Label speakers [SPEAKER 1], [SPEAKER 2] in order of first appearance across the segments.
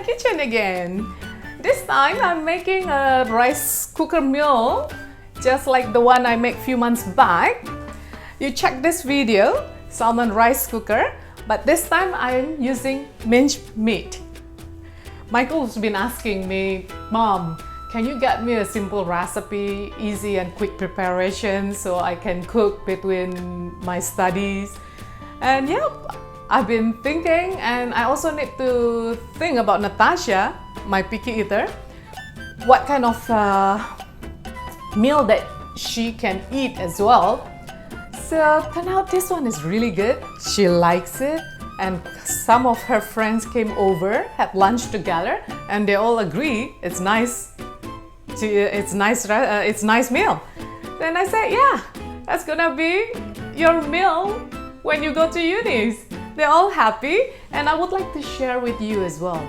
[SPEAKER 1] kitchen again. This time I'm making a rice cooker meal just like the one I made few months back. You check this video, salmon rice cooker, but this time I'm using minced meat. Michael's been asking me, Mom, can you get me a simple recipe, easy and quick preparation so I can cook between my studies? And yeah, I've been thinking, and I also need to think about Natasha, my picky eater, what kind of meal that she can eat as well. So turn out this one is really good. She likes it, and some of her friends came over, had lunch together, and they all agree it's nice. It's nice meal. Then I said, yeah, that's gonna be your meal when you go to unis. They're all happy, and I would like to share with you as well.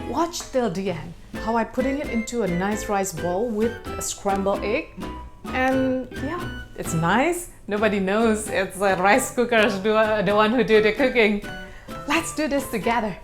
[SPEAKER 1] Watch till the end how I'm putting it into a nice rice bowl with a scrambled egg. And yeah, it's nice. Nobody knows it's the rice cookers the one who do the cooking. Let's do this together.